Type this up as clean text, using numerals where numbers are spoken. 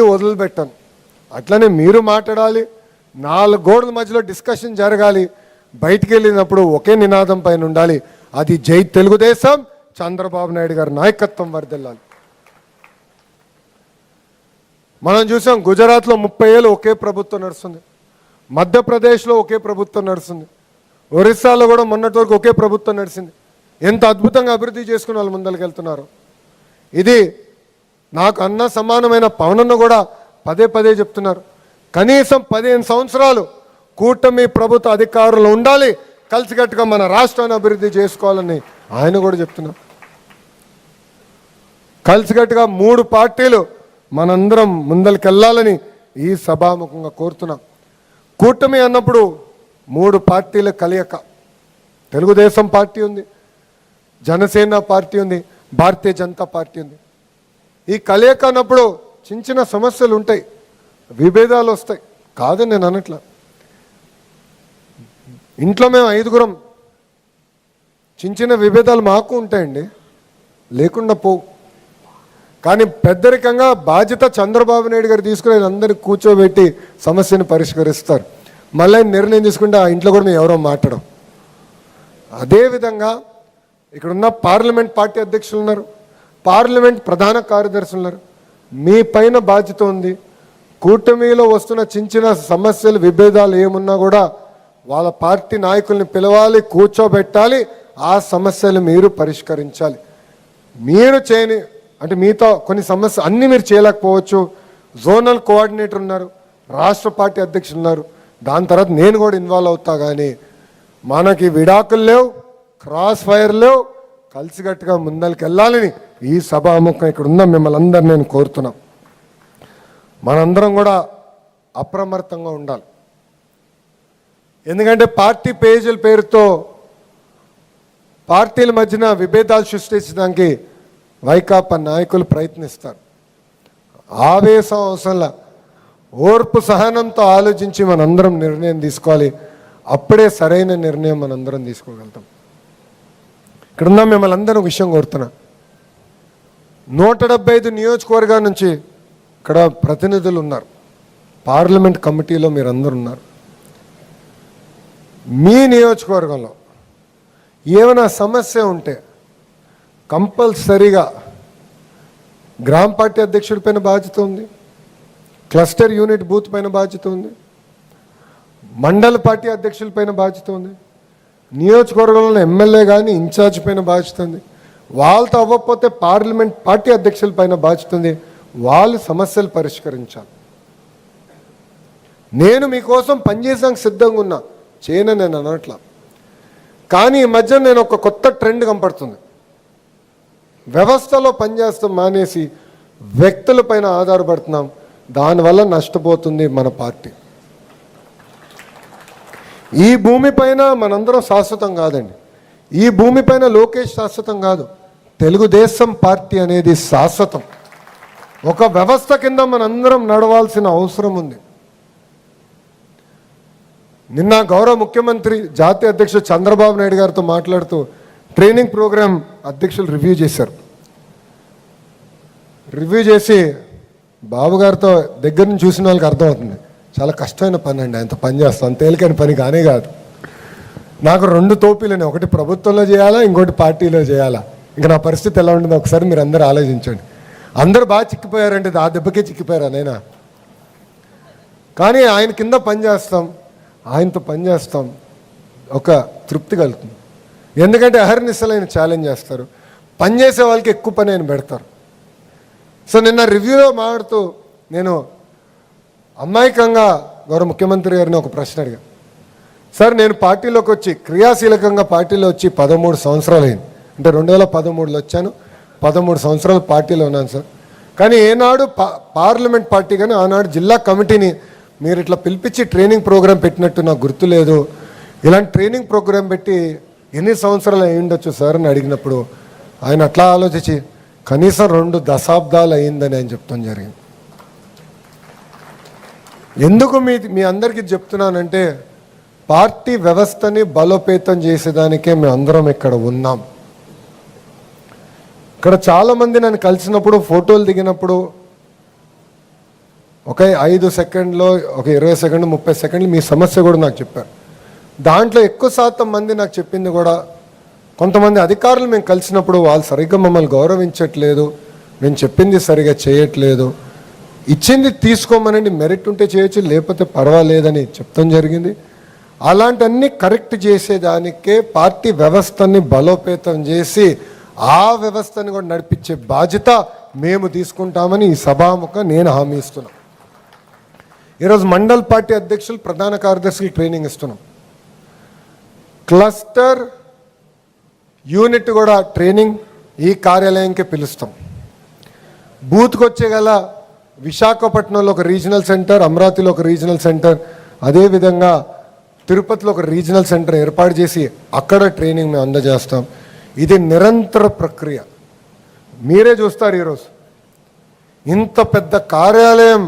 వదిలిపెట్టాను. అట్లనే మీరు మాట్లాడాలి, 4 గోడల మధ్యలో డిస్కషన్ జరగాలి, బయటికి వెళ్ళినప్పుడు ఒకే నినాదం పైన ఉండాలి, అది జై తెలుగుదేశం, చంద్రబాబు నాయుడు గారి నాయకత్వం వర్ధిల్లాలి. మనం చూసాం గుజరాత్లో 30 ఏళ్ళు ఒకే ప్రభుత్వం నడుస్తుంది, మధ్యప్రదేశ్లో ఒకే ప్రభుత్వం నడుస్తుంది, ఒరిస్సాలో కూడా మొన్నటి వరకు ఒకే ప్రభుత్వం నడిచింది. ఎంత అద్భుతంగా అభివృద్ధి చేసుకుని వాళ్ళు ముందరికి వెళ్తున్నారు. ఇది నాకు అన్న సమానమైన పవనన్న కూడా పదే పదే చెప్తున్నారు, కనీసం 15 సంవత్సరాలు కూటమి ప్రభుత్వ అధికారులు ఉండాలి, కలిసికట్టుగా మన రాష్ట్రాన్ని అభివృద్ధి చేసుకోవాలని ఆయన కూడా చెప్తున్నారు. కలిసికట్టుగా 3 పార్టీలు మనందరం ముందరికి వెళ్ళాలని ఈ సభాముఖంగా కోరుతున్నాం. కూటమి అన్నప్పుడు 3 పార్టీల కలయిక, తెలుగుదేశం పార్టీ ఉంది, జనసేన పార్టీ ఉంది, భారతీయ జనతా పార్టీ ఉంది. ఈ కలయిక అన్నప్పుడు చిన్న చిన్న సమస్యలు ఉంటాయి, విభేదాలు వస్తాయి, కాదని నేను అనట్లా. ఇంట్లో మేము 5గురం, చిన్న చిన్న విభేదాలు మాకు ఉంటాయండి, లేకుండా పోవు. కానీ పెద్దరికంగా బాధ్యత చంద్రబాబు నాయుడు గారు తీసుకుని అందరినీ కూర్చోబెట్టి సమస్యను పరిష్కరిస్తారు. మళ్ళీ నిర్ణయం తీసుకుంటే ఆ ఇంట్లో కూడా మేము ఎవరో మాట్లాడం. అదేవిధంగా ఇక్కడున్న పార్లమెంట్ పార్టీ అధ్యక్షులు ఉన్నారు, పార్లమెంట్ ప్రధాన కార్యదర్శులు ఉన్నారు, మీ పైన బాధ్యత ఉంది. కూటమిలో వస్తున్న చిన్న చిన్న సమస్యలు విభేదాలు ఏమున్నా కూడా వాళ్ళ పార్టీ నాయకుల్ని పిలవాలి, కూర్చోబెట్టాలి, ఆ సమస్యలు మీరు పరిష్కరించాలి. మీరు చేయని అంటే మీతో కొన్ని సమస్యలు అన్నీ మీరు చేయలేకపోవచ్చు. జోనల్ కోఆర్డినేటర్ ఉన్నారు, రాష్ట్ర పార్టీ అధ్యక్షులు ఉన్నారు, దాని తర్వాత నేను కూడా ఇన్వాల్వ్ అవుతా. కానీ మనకి విడాకులు లేవు, క్రాస్ ఫైర్ లేవు, కలిసికట్టుగా ముందరికి వెళ్ళాలని ఈ సభాముఖం ఇక్కడ ఉన్న మిమ్మల్ని అందరు నేను కోరుతున్నాం. మనందరం కూడా అప్రమత్తంగా ఉండాలి. ఎందుకంటే పార్టీ పేజీల పేరుతో పార్టీల మధ్యన విభేదాలు సృష్టించడానికి వైకాపా నాయకులు ప్రయత్నిస్తారు. ఆవేశం అవసరంలా ఓర్పు సహనంతో ఆలోచించి మనందరం నిర్ణయం తీసుకోవాలి. అప్పుడే సరైన నిర్ణయం మనందరం తీసుకోగలుగుతాం. ఇక్కడున్న మిమ్మల్ని అందరూ విషయం కోరుతున్నా, 175 నియోజకవర్గాల నుంచి ఇక్కడ ప్రతినిధులు ఉన్నారు, పార్లమెంట్ కమిటీలో మీరందరూ ఉన్నారు. మీ నియోజకవర్గంలో ఏమైనా సమస్య ఉంటే కంపల్సరీగా గ్రామ పార్టీ అధ్యక్షుడి పైన బాధ్యత ఉంది, క్లస్టర్ యూనిట్ బూత్ పైన బాధ్యత ఉంది, మండల పార్టీ అధ్యక్షుల పైన బాధ్యత ఉంది, నియోజకవర్గంలో ఎమ్మెల్యే కానీ ఇన్ఛార్జ్ పైన బాధ్యత ఉంది, వాళ్ళతో అవ్వకపోతే పార్లమెంట్ పార్టీ అధ్యక్షుల పైన బాధ్యత ఉంది. వాళ్ళు సమస్యలు పరిష్కరించాలి. నేను మీకోసం పనిచేసాక సిద్ధంగా ఉన్నా, చేయనని నేను అనట్లా. కానీ ఈ మధ్య నేను ఒక కొత్త ట్రెండ్ కనపడుతుంది. వ్యవస్థలో పనిచేస్తాం మానేసి వ్యక్తులపైన ఆధారపడుతున్నాం, దానివల్ల నష్టపోతుంది మన పార్టీ. ఈ భూమిపైన మనందరం శాశ్వతం కాదండి, ఈ భూమిపైన లోకేష్ శాశ్వతం కాదు, తెలుగుదేశం పార్టీ అనేది శాశ్వతం. ఒక వ్యవస్థ కింద మనందరం నడవాల్సిన అవసరం ఉంది. నిన్న గౌరవ ముఖ్యమంత్రి జాతీయ అధ్యక్షుడు చంద్రబాబు నాయుడు గారితో మాట్లాడుతూ ట్రైనింగ్ ప్రోగ్రాం అధ్యక్షులు రివ్యూ చేశారు. రివ్యూ చేసి బాబు గారితో దగ్గర నుంచి చూసిన వాళ్ళకి అర్థమవుతుంది, చాలా కష్టమైన పని అండి, ఆయనతో పని చేస్తాం, అంత తేలికైన పని కానే కాదు. నాకు 2 తోపీలని, ఒకటి ప్రభుత్వంలో చేయాలా, ఇంకోటి పార్టీలో చేయాలా. ఇంకా నా పరిస్థితి ఎలా ఉంటుందో ఒకసారి మీరు అందరూ ఆలోచించండి. అందరూ బాగా చిక్కిపోయారంటే ఆ దెబ్బకే చిక్కిపోయారు అనైనా. కానీ ఆయన కింద పని చేస్తాం, ఆయనతో పని చేస్తాం, ఒక తృప్తి కలుగుతుంది. ఎందుకంటే అహర్నిశలు ఆయన ఛాలెంజ్ చేస్తారు, పనిచేసే వాళ్ళకి ఎక్కువ పని ఆయన పెడతారు. సో నిన్న రివ్యూలో మాట్లాడుతూ నేను అమాయకంగా గౌరవ ముఖ్యమంత్రి గారిని ఒక ప్రశ్న అడిగాను. సార్, నేను పార్టీలోకి వచ్చి క్రియాశీలకంగా పార్టీలో వచ్చి 13 సంవత్సరాలు అయింది. అంటే 2013లో వచ్చాను, 13 సంవత్సరాలు పార్టీలో ఉన్నాను సార్. కానీ ఏనాడు పార్లమెంట్ పార్టీ కానీ ఆనాడు జిల్లా కమిటీని మీరు ఇట్లా పిలిపించి ట్రైనింగ్ ప్రోగ్రాం పెట్టినట్టు నాకు గుర్తులేదు. ఇలాంటి ట్రైనింగ్ ప్రోగ్రాం పెట్టి ఎన్ని సంవత్సరాలు అయి ఉండొచ్చు సార్ అని అడిగినప్పుడు ఆయన అట్లా ఆలోచించి కనీసం 2 దశాబ్దాలు అయిందని ఆయన చెప్తాం జరిగింది. ఎందుకు మీ అందరికీ చెప్తున్నానంటే పార్టీ వ్యవస్థని బలోపేతం చేసేదానికే మేము అందరం ఇక్కడ ఉన్నాం. ఇక్కడ చాలామంది నన్ను కలిసినప్పుడు, ఫోటోలు దిగినప్పుడు ఒక 5 సెకండ్లో, ఒక 20 సెకండ్లు, 30 సెకండ్లు మీ సమస్య కూడా నాకు చెప్పారు. దాంట్లో ఎక్కువ శాతం మంది నాకు చెప్పింది కూడా, కొంతమంది అధికారులు మేము కలిసినప్పుడు వాళ్ళు సరిగ్గా మమ్మల్ని గౌరవించట్లేదు, మేము చెప్పింది సరిగ్గా చేయట్లేదు, ఇచ్చింది తీసుకోమనండి, మెరిట్ ఉంటే చేయొచ్చు, లేకపోతే పర్వాలేదని చెప్తాం జరిగింది. అలాంటివన్నీ కరెక్ట్ చేసేదానికే పార్టీ వ్యవస్థని బలోపేతం చేసి ఆ వ్యవస్థని కూడా నడిపించే బాధ్యత మేము తీసుకుంటామని ఈ సభాముఖం నేను హామీ ఇస్తున్నాను. ఈరోజు మండల్ పార్టీ అధ్యక్షులు, ప్రధాన కార్యదర్శులు ట్రైనింగ్ ఇస్తున్నాం. క్లస్టర్ యూనిట్ కూడా ట్రైనింగ్ ఈ కార్యాలయంకి పిలుస్తాం. బూత్కి వచ్చే గల విశాఖపట్నంలో ఒక రీజనల్ సెంటర్, అమరావతిలో ఒక రీజనల్ సెంటర్, అదేవిధంగా తిరుపతిలో ఒక రీజనల్ సెంటర్ ఏర్పాటు చేసి అక్కడ ట్రైనింగ్ మేము అందజేస్తాం. ఇది నిరంతర ప్రక్రియ. మీరే చూస్తారు ఈరోజు ఇంత పెద్ద కార్యాలయం